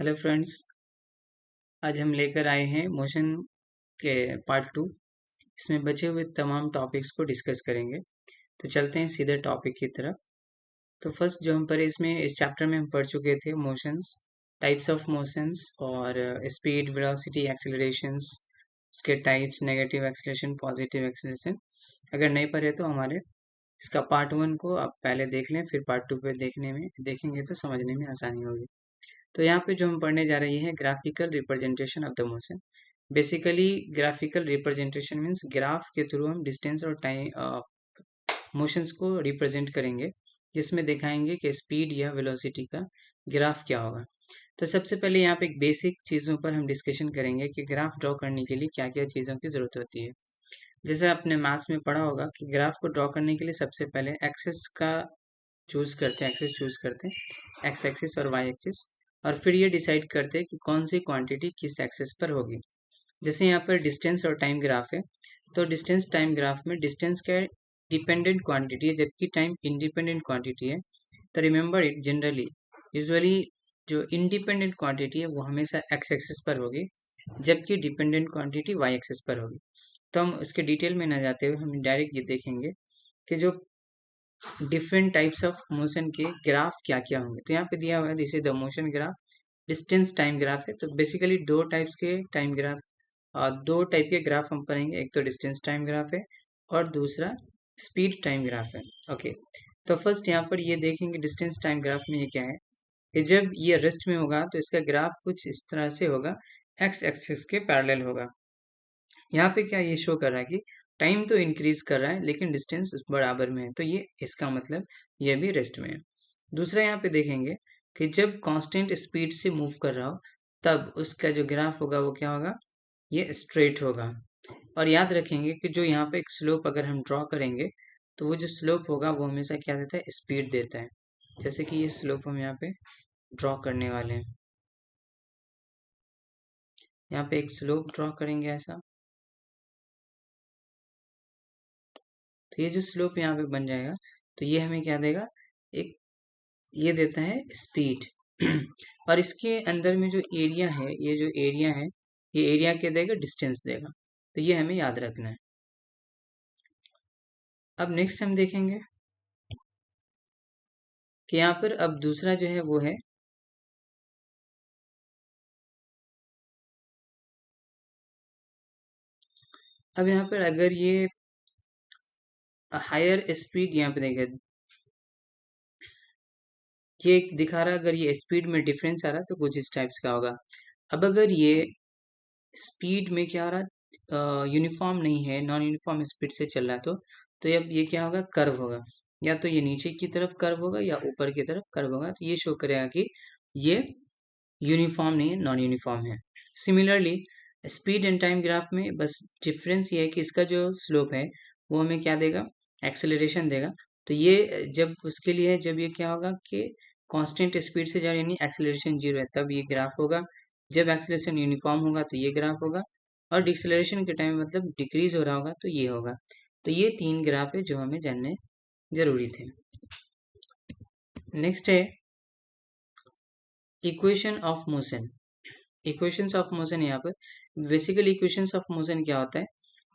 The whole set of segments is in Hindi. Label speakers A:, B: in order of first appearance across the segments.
A: हेलो फ्रेंड्स, आज हम लेकर आए हैं मोशन के पार्ट 2। इसमें बचे हुए तमाम टॉपिक्स को डिस्कस करेंगे। तो चलते हैं सीधे टॉपिक की तरफ। तो फर्स्ट जो हम पढ़े इसमें इस चैप्टर में हम पढ़ चुके थे मोशंस, टाइप्स ऑफ मोशंस और स्पीड, वेलोसिटी, एक्सेलरेशंस, उसके types, negative acceleration, positive acceleration. अगर नहीं पढ़े तो हमारे इसका पार्ट 1 को आप पहले देख लें, फिर पार्ट 2 पे देखेंगे तो समझने में आसानी होगी। तो यहाँ पे जो हम पढ़ने जा रहे हैं graphical representation of the motion. Basically graphical representation means graph के थ्रू हम डिस्टेंस और टाइम मोशंस को रिप्रेजेंट करेंगे, जिसमें दिखाएंगे कि स्पीड या वेलोसिटी का ग्राफ क्या होगा। तो सबसे पहले यहाँ पे एक बेसिक चीज़ों पर हम डिस्कशन करेंगे कि ग्राफ ड्रॉ करने के लिए क्या क्या चीज़ों की ज़रूरत होती है। जैसे आपने मैथ्स में पढ़ा होगा कि ग्राफ को ड्रॉ करने के लिए सबसे पहले एक्सेस का एक्सेस चूज करते हैं, एक्स एक्सिस और वाई एक्सिस, और फिर ये डिसाइड करते हैं कि कौन सी क्वांटिटी किस एक्सेस पर होगी। जैसे यहाँ पर डिस्टेंस और टाइम ग्राफ है, तो डिस्टेंस टाइम ग्राफ में डिस्टेंस क्या डिपेंडेंट क्वांटिटी है, जबकि टाइम इंडिपेंडेंट क्वांटिटी है। तो रिमेंबर इट, जनरली यूजुअली जो इंडिपेंडेंट क्वांटिटी है वो हमेशा एक्स एक्सिस पर होगी, जबकि डिपेंडेंट क्वांटिटी वाई एक्सिस पर होगी। तो हम इसके डिटेल में न जाते हुए हम डायरेक्ट ये देखेंगे कि जो डिफरेंट टाइप्स ऑफ मोशन के ग्राफ क्या क्या होंगे। तो यहाँ पे दिया हुआ है this is the motion graph, distance time graph है। तो बेसिकली दो टाइप के ग्राफ हम पढ़ेंगे, एक तो डिस्टेंस टाइम ग्राफ है और दूसरा स्पीड टाइम ग्राफ है। ओके, तो फर्स्ट यहाँ पर ये देखेंगे डिस्टेंस टाइम ग्राफ में ये क्या है कि जब ये रेस्ट में होगा तो इसका ग्राफ कुछ इस तरह से होगा, एक्स एक्सिस के पैरेलल होगा। यहाँ पे क्या ये शो कर रहा है कि टाइम तो इंक्रीज कर रहा है लेकिन डिस्टेंस बराबर में है, तो ये इसका मतलब ये भी रेस्ट में है। दूसरा यहाँ पे देखेंगे कि जब कांस्टेंट स्पीड से मूव कर रहा हो तब उसका जो ग्राफ होगा वो क्या होगा, ये स्ट्रेट होगा। और याद रखेंगे कि जो यहाँ पे एक स्लोप अगर हम ड्रॉ करेंगे तो वो जो स्लोप होगा वो हमेशा क्या देता है, स्पीड देता है। जैसे कि ये स्लोप हम यहाँ पे ड्रॉ करने वाले हैं, यहाँ पे एक स्लोप ड्रॉ करेंगे ऐसा, तो ये जो स्लोप यहाँ पे बन जाएगा तो ये हमें क्या देगा, एक ये देता है स्पीड। और इसके अंदर में जो एरिया है, ये जो एरिया है ये एरिया क्या देगा, डिस्टेंस देगा। तो ये हमें याद रखना है। अब नेक्स्ट हम देखेंगे कि यहाँ पर अब दूसरा जो है वो है अब यहाँ पर अगर ये हायर स्पीड, यहाँ पे देखें ये दिखा रहा है, अगर ये स्पीड में डिफरेंस आ रहा है तो कुछ इस टाइप्स का होगा। अब अगर ये स्पीड में क्या आ रहा, यूनिफॉर्म नहीं है, नॉन यूनिफॉर्म स्पीड से चल रहा है, तो अब ये क्या होगा, कर्व होगा। या तो ये नीचे की तरफ कर्व होगा या ऊपर की तरफ कर्व होगा, तो ये शो करेगा कि ये यूनिफॉर्म नहीं है, नॉन यूनिफॉर्म है। Similarly speed and time graph में बस डिफरेंस ये है कि इसका जो स्लोप है वो हमें क्या देगा, एक्सेलरेशन देगा। तो ये जब उसके लिए है जब ये क्या होगा कि कांस्टेंट स्पीड से जा रहा है यानी एक्सेलरेशन जीरो है, तब ये ग्राफ होगा। जब एक्सेलरेशन यूनिफॉर्म होगा तो ये ग्राफ होगा, और डिक्सेलरेशन के टाइम मतलब डिक्रीज हो रहा होगा तो ये होगा। तो ये तीन ग्राफ है जो हमें जानने जरूरी थे। नेक्स्ट है equation of motion. Equations of motion, यहाँ पर बेसिकली इक्वेशंस ऑफ मोशन क्या होता है,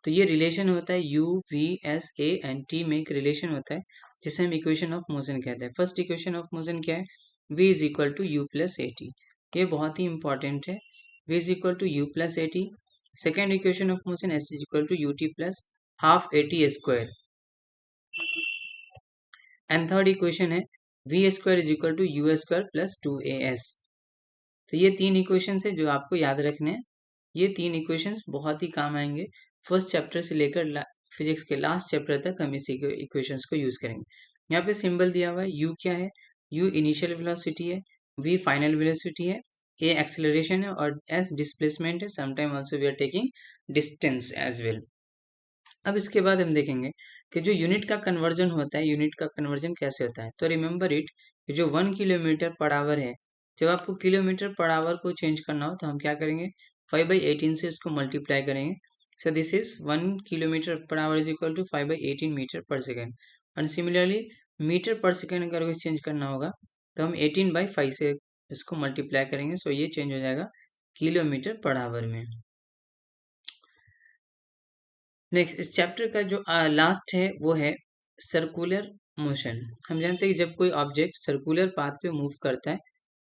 A: तो ये रिलेशन होता है u v s a and t में एक रिलेशन होता है जिसे हम इक्वेशन ऑफ मोशन कहते हैं। फर्स्ट इक्वेशन ऑफ मोशन क्या है, v is equal to u plus a t, ये बहुत ही इंपॉर्टेंट है। v is equal to u plus a t. Second equation of motion s is equal to u t plus half a t square. And third equation है v square is equal to u square plus two a s. तो ये तीन इक्वेशंस है जो आपको याद रखने हैं। ये तीन इक्वेशंस बहुत ही काम आएंगे। फर्स्ट चैप्टर से लेकर फिजिक्स के लास्ट चैप्टर तक हम इसी इक्वेशंस को यूज करेंगे। यहाँ पे सिंबल दिया हुआ है, u क्या है, u इनिशियल वेलोसिटी है, v फाइनल वेलोसिटी है, a एक्सेलरेशन है और s डिस्प्लेसमेंट है। Sometime also we are taking distance as well. अब इसके बाद हम देखेंगे कि जो यूनिट का कन्वर्जन होता है, यूनिट का कन्वर्जन कैसे होता है। तो रिमेंबर इट, जो 1 किलोमीटर पर आवर है, जब आपको किलोमीटर पर आवर को चेंज करना हो तो हम क्या करेंगे, 5/18 से इसको मल्टीप्लाई करेंगे। So this is 1 kilometre per hour is equal to 5/18 metre per second. And similarly metre per second अगर चेंज करना होगा तो हम 18/5 से इसको मल्टीप्लाई करेंगे, सो ये चेंज हो जाएगा किलोमीटर पर आवर में। नेक्स्ट, इस चैप्टर का जो लास्ट है वो है सर्कुलर मोशन। हम जानते हैं कि जब कोई ऑब्जेक्ट सर्कुलर पाथ पे मूव करता है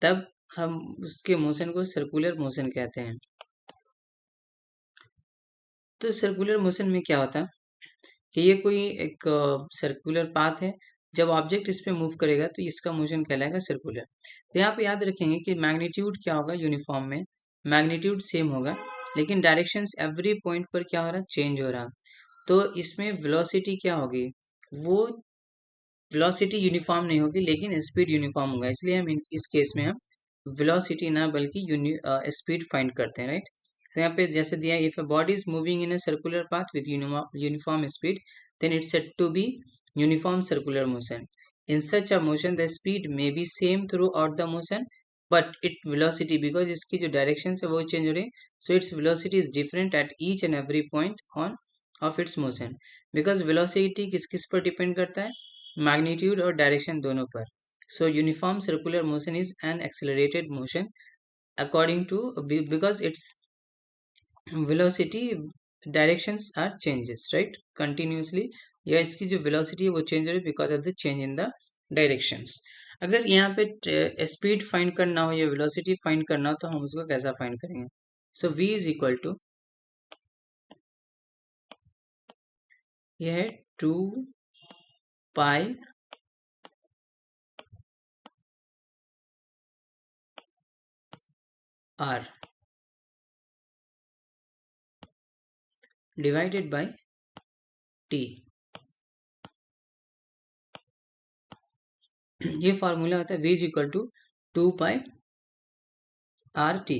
A: तब हम उसके मोशन को सर्कुलर मोशन कहते हैं। तो सर्कुलर मोशन में क्या होता है कि ये कोई एक सर्कुलर पाथ है, जब ऑब्जेक्ट इस पे मूव करेगा तो इसका मोशन कहलाएगा सर्कुलर। तो यहाँ पे याद रखेंगे कि मैग्नीट्यूड क्या होगा, यूनिफॉर्म में मैग्नीट्यूड सेम होगा, लेकिन डायरेक्शंस एवरी पॉइंट पर क्या हो रहा है, चेंज हो रहा। तो इसमें वेलोसिटी क्या होगी, वो वेलोसिटी यूनिफॉर्म नहीं होगी लेकिन स्पीड यूनिफॉर्म होगा, इसलिए हम इस केस में हम वेलोसिटी ना बल्कि स्पीड फाइंड करते हैं, राइट। तो यहाँ पे जैसे दिया, if a body is moving in a circular path with uniform speed then it's said to be uniform circular motion. In such a motion the speed may be same throughout the motion but it velocity, because इसकी जो डायरेक्शन है वो चेंज हो रही है, so its velocity is different at each and every point on of its motion. Because velocity किस किस पर डिपेंड करता है, मैग्नीट्यूड और डायरेक्शन दोनों पर। So uniform circular motion is an accelerated motion according to, because its velocity directions are changes, right, continuously, या इसकी जो velocity है वो change हो रही है because of the change in the directions। अगर यहाँ पे स्पीड फाइंड करना हो या velocity फाइंड करना हो तो हम उसको कैसा फाइंड करेंगे, so v is equal to, यह है 2 पाई r डिवाइडेड बाय t। ये फॉर्मूला होता है v इज इक्वल टू 2 पाई आर टी।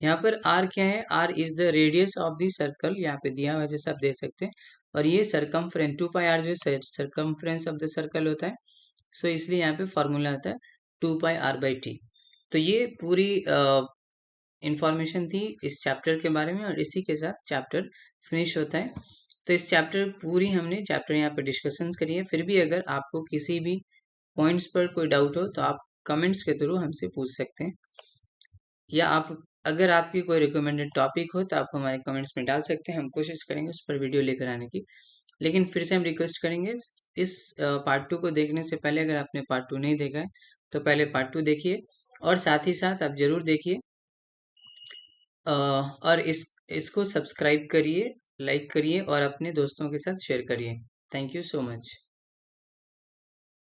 A: यहाँ पर आर क्या है, R is the radius of the circle, यहाँ पे दिया हुआ है जैसे आप देख सकते हैं, और ये सरकमफ्रेंस 2 पाई आर जो है सरकमफ्रेंस ऑफ द सर्कल होता है। सो इसलिए यहाँ पे फॉर्मूला आता है 2 पाई आर बाई टी। तो ये पूरी इंफॉर्मेशन थी इस चैप्टर के बारे में, और इसी के साथ चैप्टर फिनिश होता है। तो इस चैप्टर पूरी हमने चैप्टर यहाँ पे डिस्कशंस करी है। फिर भी अगर आपको किसी भी पॉइंट्स पर कोई डाउट हो तो आप कमेंट्स के थ्रू हमसे पूछ सकते हैं, या आप अगर आपकी कोई रिकमेंडेड टॉपिक हो तो आप हमारे कमेंट्स में डाल सकते हैं, हम कोशिश करेंगे उस पर वीडियो लेकर आने की। लेकिन फिर से हम रिक्वेस्ट करेंगे, इस पार्ट 2 को देखने से पहले अगर आपने पार्ट 2 नहीं देखा है तो पहले पार्ट 2 देखिए, और साथ ही साथ आप जरूर देखिए और इसको सब्सक्राइब करिए, लाइक करिए और अपने दोस्तों के साथ शेयर करिए। Thank you so much.